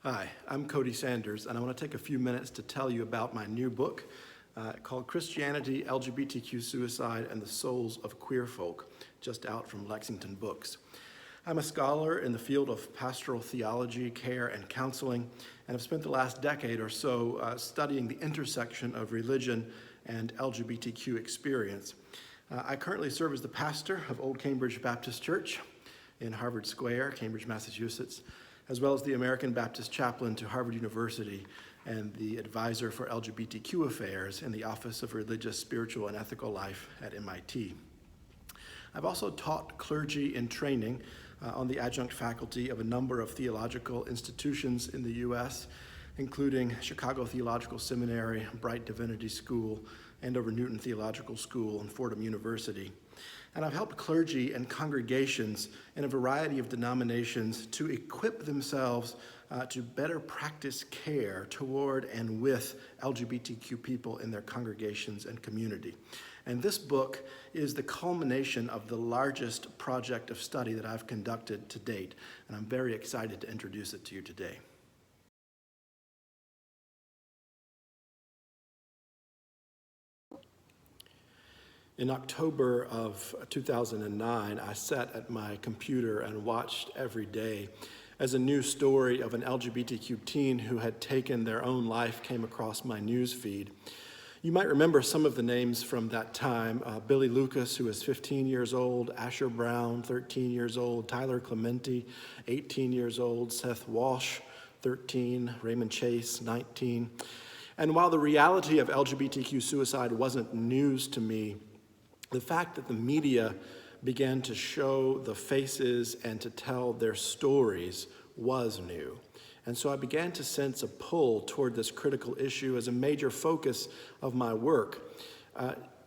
Hi, I'm Cody Sanders, and I want to take a few minutes to tell you about my new book called Christianity, LGBTQ Suicide, and the Souls of Queer Folk, just out from Lexington Books. I'm a scholar in the field of pastoral theology, care, and counseling, and have spent the last decade or so studying the intersection of religion and LGBTQ experience. I currently serve as the pastor of Old Cambridge Baptist Church in Harvard Square, Cambridge, Massachusetts, as well as the American Baptist chaplain to Harvard University and the advisor for LGBTQ affairs in the Office of Religious, Spiritual, and Ethical Life at MIT. I've also taught clergy in training on the adjunct faculty of a number of theological institutions in the U.S., including Chicago Theological Seminary, Bright Divinity School, Andover Newton Theological School, and Fordham University. And I've helped clergy and congregations in a variety of denominations to equip themselves to better practice care toward and with LGBTQ people in their congregations and community. And this book is the culmination of the largest project of study that I've conducted to date, and I'm very excited to introduce it to you today. In October of 2009, I sat at my computer and watched every day as a new story of an LGBTQ teen who had taken their own life came across my news feed. You might remember some of the names from that time. Billy Lucas, who was 15 years old, Asher Brown, 13 years old, Tyler Clementi, 18 years old, Seth Walsh, 13, Raymond Chase, 19. And while the reality of LGBTQ suicide wasn't news to me, the fact that the media began to show the faces and to tell their stories was new. And so I began to sense a pull toward this critical issue as a major focus of my work.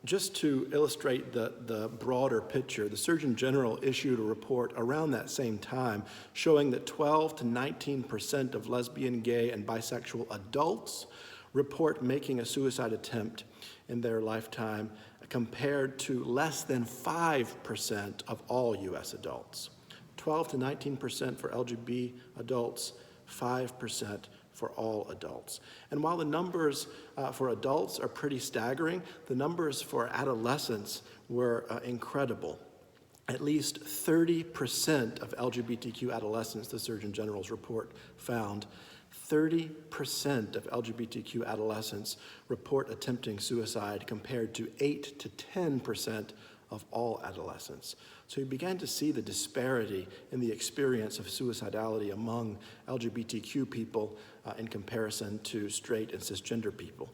Just to illustrate the broader picture, the Surgeon General issued a report around that same time showing that 12 to 19% of lesbian, gay, and bisexual adults report making a suicide attempt in their lifetime, compared to less than 5% of all U.S. adults. 12 to 19% for LGBT adults, 5% for all adults. And while the numbers for adults are pretty staggering, the numbers for adolescents were incredible. At least 30% of LGBTQ adolescents, the Surgeon General's report found, 30% of LGBTQ adolescents report attempting suicide compared to 8 to 10% of all adolescents. So you began to see the disparity in the experience of suicidality among LGBTQ people in comparison to straight and cisgender people.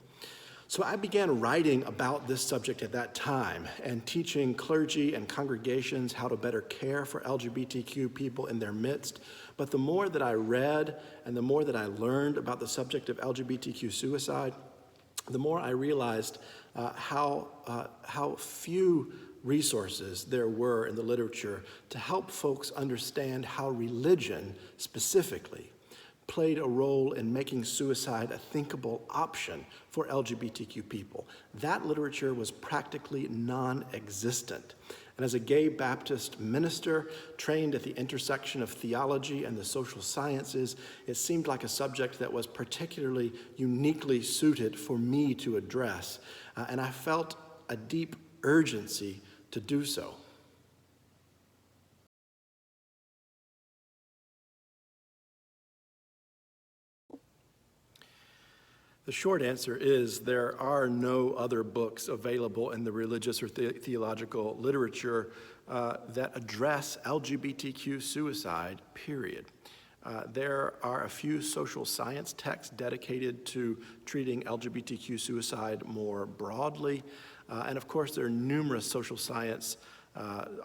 So I began writing about this subject at that time and teaching clergy and congregations how to better care for LGBTQ people in their midst. But the more that I read and the more that I learned about the subject of LGBTQ suicide, the more I realized how few resources there were in the literature to help folks understand how religion specifically played a role in making suicide a thinkable option for LGBTQ people. That literature was practically non-existent. And as a gay Baptist minister trained at the intersection of theology and the social sciences, it seemed like a subject that was particularly uniquely suited for me to address. And I felt a deep urgency to do so. The short answer is there are no other books available in the religious or theological literature that address LGBTQ suicide, period. There are a few social science texts dedicated to treating LGBTQ suicide more broadly. And of course, there are numerous social science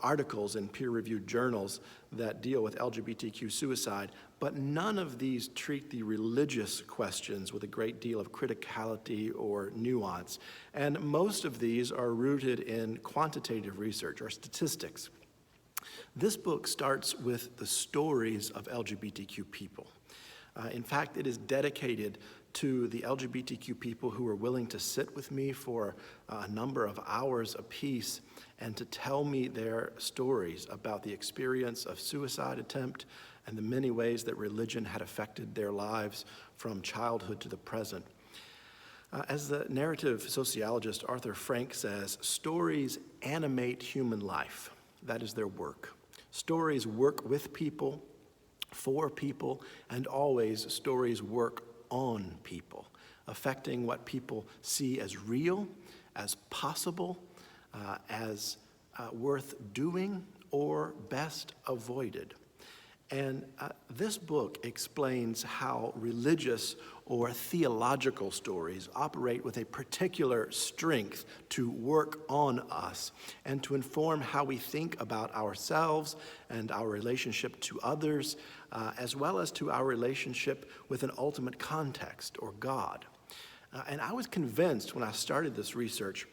articles in peer-reviewed journals that deal with LGBTQ suicide, but none of these treat the religious questions with a great deal of criticality or nuance. And most of these are rooted in quantitative research or statistics. This book starts with the stories of LGBTQ people. In fact, it is dedicated to the LGBTQ people who are willing to sit with me for a number of hours apiece and to tell me their stories about the experience of suicide attempt and the many ways that religion had affected their lives from childhood to the present. As the narrative sociologist Arthur Frank says, stories animate human life. That is their work. Stories work with people, for people, and always stories work on people, affecting what people see as real, as possible, as worth doing, or best avoided. And this book explains how religious or theological stories operate with a particular strength to work on us and to inform how we think about ourselves and our relationship to others, as well as to our relationship with an ultimate context, or God. And I was convinced when I started this research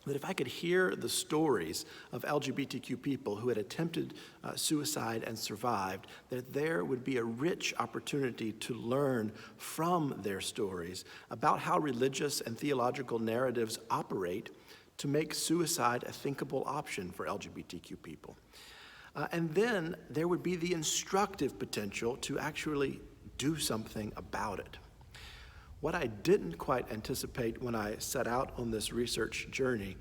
that if I could hear the stories of LGBTQ people who had attempted suicide and survived, that there would be a rich opportunity to learn from their stories about how religious and theological narratives operate to make suicide a thinkable option for LGBTQ people. And then there would be the instructive potential to actually do something about it. What I didn't quite anticipate when I set out on this research journey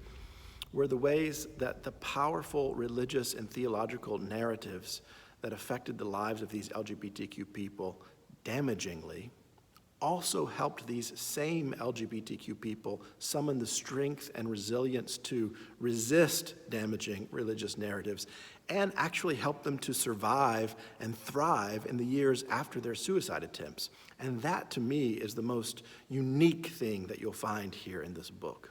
were the ways that the powerful religious and theological narratives that affected the lives of these LGBTQ people damagingly also helped these same LGBTQ people summon the strength and resilience to resist damaging religious narratives and actually help them to survive and thrive in the years after their suicide attempts. And that, to me, is the most unique thing that you'll find here in this book.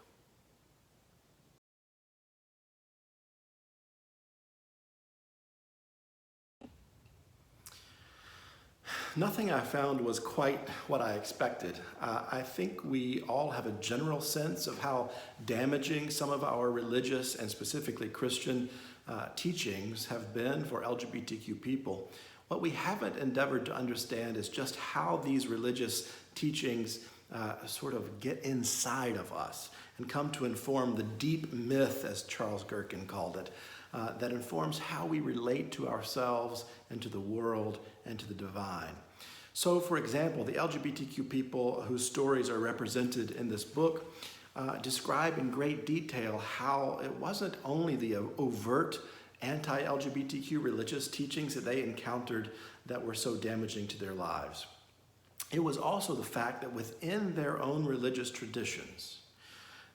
Nothing I found was quite what I expected. I think we all have a general sense of how damaging some of our religious and specifically Christian teachings have been for LGBTQ people. What we haven't endeavored to understand is just how these religious teachings sort of get inside of us and come to inform the deep myth, as Charles Gherkin called it, that informs how we relate to ourselves and to the world and to the divine. So, for example, the LGBTQ people whose stories are represented in this book describe in great detail how it wasn't only the overt anti-LGBTQ religious teachings that they encountered that were so damaging to their lives. It was also the fact that within their own religious traditions,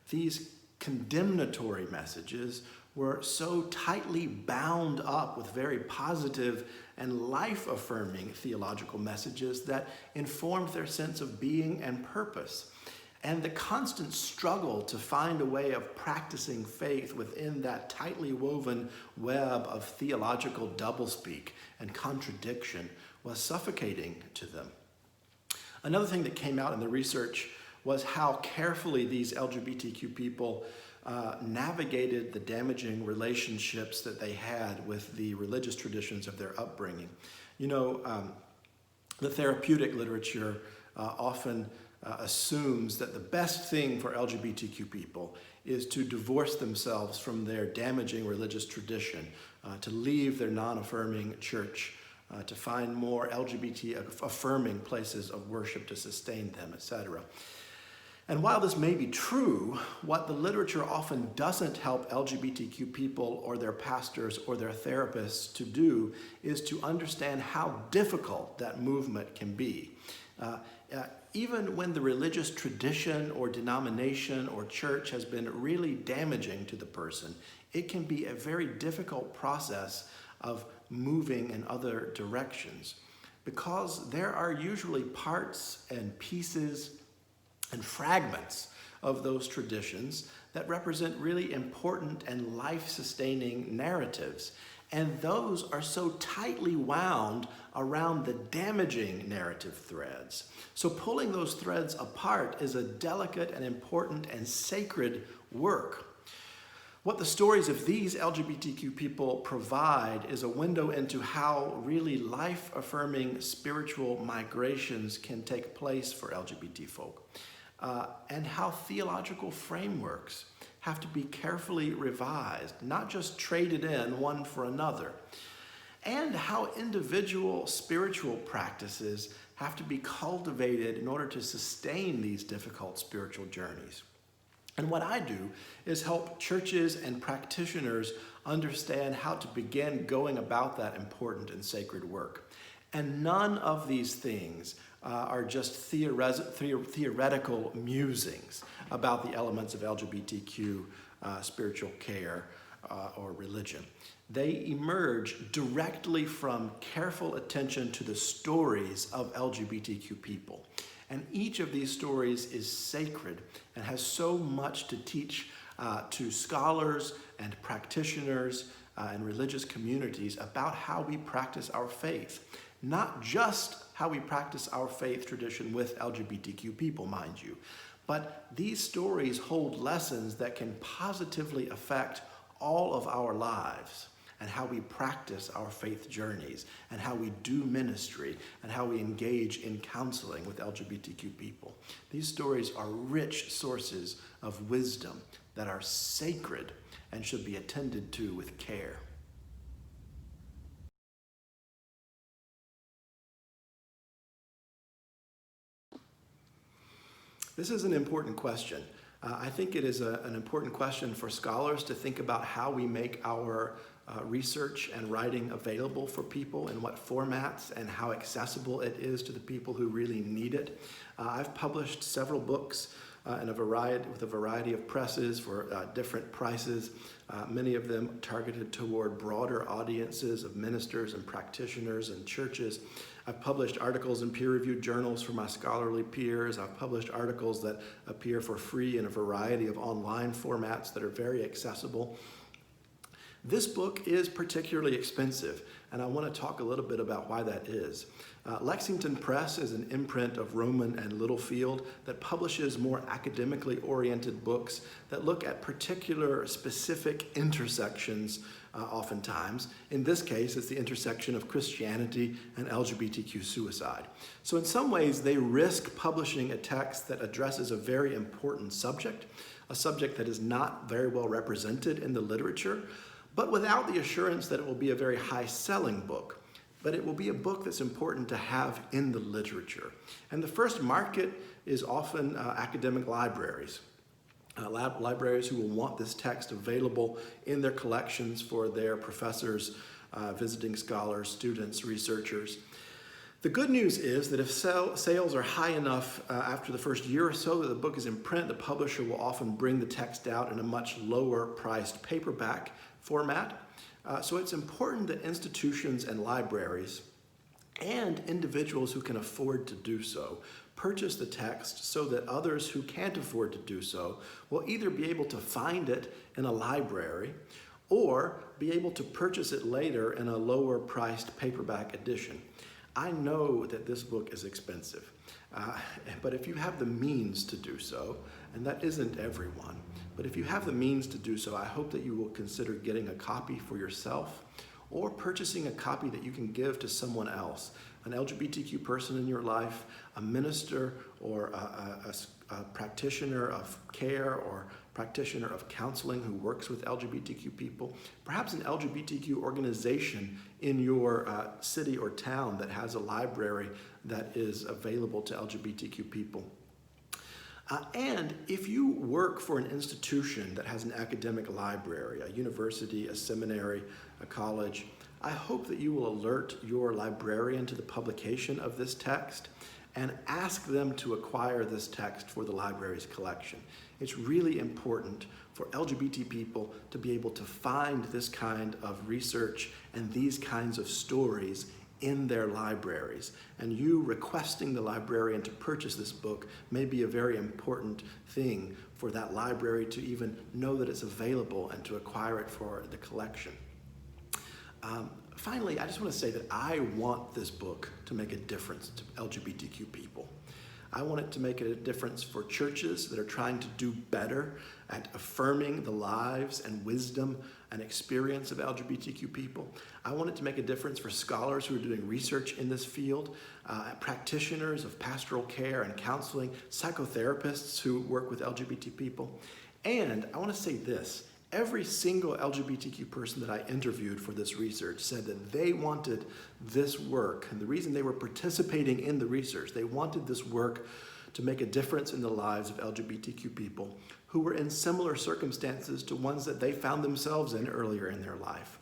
these condemnatory messages were so tightly bound up with very positive and life-affirming theological messages that informed their sense of being and purpose. And the constant struggle to find a way of practicing faith within that tightly woven web of theological doublespeak and contradiction was suffocating to them. Another thing that came out in the research was how carefully these LGBTQ people navigated the damaging relationships that they had with the religious traditions of their upbringing. You know, the therapeutic literature often assumes that the best thing for LGBTQ people is to divorce themselves from their damaging religious tradition, to leave their non-affirming church, to find more LGBT-affirming places of worship to sustain them, etc. And while this may be true, what the literature often doesn't help LGBTQ people or their pastors or their therapists to do is to understand how difficult that movement can be. Even when the religious tradition or denomination or church has been really damaging to the person, it can be a very difficult process of moving in other directions because there are usually parts and pieces and fragments of those traditions that represent really important and life-sustaining narratives. And those are so tightly wound around the damaging narrative threads. So pulling those threads apart is a delicate and important and sacred work. What the stories of these LGBTQ people provide is a window into how really life-affirming spiritual migrations can take place for LGBT folk, and how theological frameworks have to be carefully revised, not just traded in one for another. and how individual spiritual practices have to be cultivated in order to sustain these difficult spiritual journeys. And what I do is help churches and practitioners understand how to begin going about that important and sacred work. And none of these things are just theoretical musings about the elements of LGBTQ spiritual care or religion. They emerge directly from careful attention to the stories of LGBTQ people. And each of these stories is sacred and has so much to teach to scholars and practitioners and religious communities about how we practice our faith. Not just how we practice our faith tradition with LGBTQ people, mind you, but these stories hold lessons that can positively affect all of our lives and how we practice our faith journeys and how we do ministry and how we engage in counseling with LGBTQ people. These stories are rich sources of wisdom that are sacred and should be attended to with care. This is an important question. I think it is an important question for scholars to think about how we make our research and writing available for people, in what formats, and how accessible it is to the people who really need it. I've published several books with a variety of presses for different prices, many of them targeted toward broader audiences of ministers and practitioners and churches. I've published articles in peer-reviewed journals for my scholarly peers. I've published articles that appear for free in a variety of online formats that are very accessible. This book is particularly expensive, and I want to talk a little bit about why that is. Lexington Press is an imprint of Rowman and Littlefield that publishes more academically oriented books that look at particular specific intersections oftentimes. In this case, it's the intersection of Christianity and LGBTQ suicide. So in some ways, they risk publishing a text that addresses a very important subject, a subject that is not very well represented in the literature, but without the assurance that it will be a very high-selling book. But it will be a book that's important to have in the literature. And the first market is often academic libraries. Libraries who will want this text available in their collections for their professors, visiting scholars, students, researchers. The good news is that if sales are high enough after the first year or so that the book is in print, the publisher will often bring the text out in a much lower priced paperback format. So it's important that institutions and libraries and individuals who can afford to do so purchase the text so that others who can't afford to do so will either be able to find it in a library or be able to purchase it later in a lower priced paperback edition. I know that this book is expensive, but if you have the means to do so, and that isn't everyone, but if you have the means to do so, I hope that you will consider getting a copy for yourself or purchasing a copy that you can give to someone else, an LGBTQ person in your life, a minister or a practitioner of care or practitioner of counseling who works with LGBTQ people, perhaps an LGBTQ organization in your city or town that has a library that is available to LGBTQ people. And if you work for an institution that has an academic library, a university, a seminary, a college, I hope that you will alert your librarian to the publication of this text and ask them to acquire this text for the library's collection. It's really important for LGBT people to be able to find this kind of research and these kinds of stories in their libraries. And you requesting the librarian to purchase this book may be a very important thing for that library to even know that it's available and to acquire it for the collection. Finally, I just want to say that I want this book to make a difference to LGBTQ people. I want it to make a difference for churches that are trying to do better at affirming the lives and wisdom and experience of LGBTQ people. I want it to make a difference for scholars who are doing research in this field, practitioners of pastoral care and counseling, psychotherapists who work with LGBT people. And I want to say this, Every single LGBTQ person that I interviewed for this research said that they wanted this work, and the reason they were participating in the research, they wanted this work to make a difference in the lives of LGBTQ people who were in similar circumstances to ones that they found themselves in earlier in their life.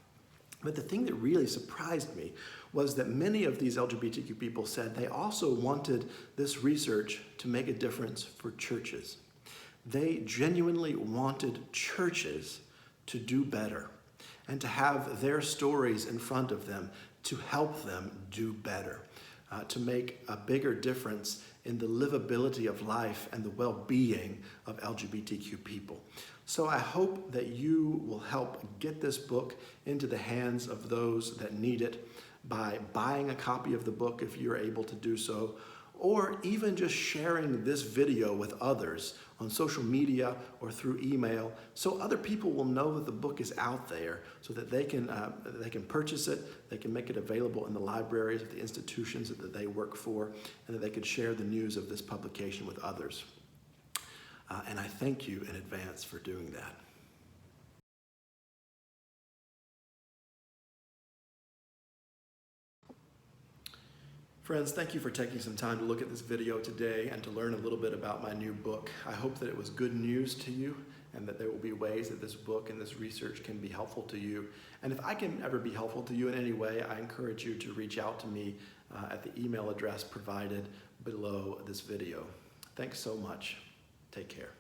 But the thing that really surprised me was that many of these LGBTQ people said they also wanted this research to make a difference for churches. They genuinely wanted churches to do better and to have their stories in front of them to help them do better, to make a bigger difference in the livability of life and the well-being of LGBTQ people. So I hope that you will help get this book into the hands of those that need it by buying a copy of the book if you're able to do so, or even just sharing this video with others on social media or through email so other people will know that the book is out there so that they can purchase it, they can make it available in the libraries of the institutions that they work for, and that they can share the news of this publication with others. And I thank you in advance for doing that. Friends, thank you for taking some time to look at this video today and to learn a little bit about my new book. I hope that it was good news to you and that there will be ways that this book and this research can be helpful to you. And if I can ever be helpful to you in any way, I encourage you to reach out to me at the email address provided below this video. Thanks so much. Take care.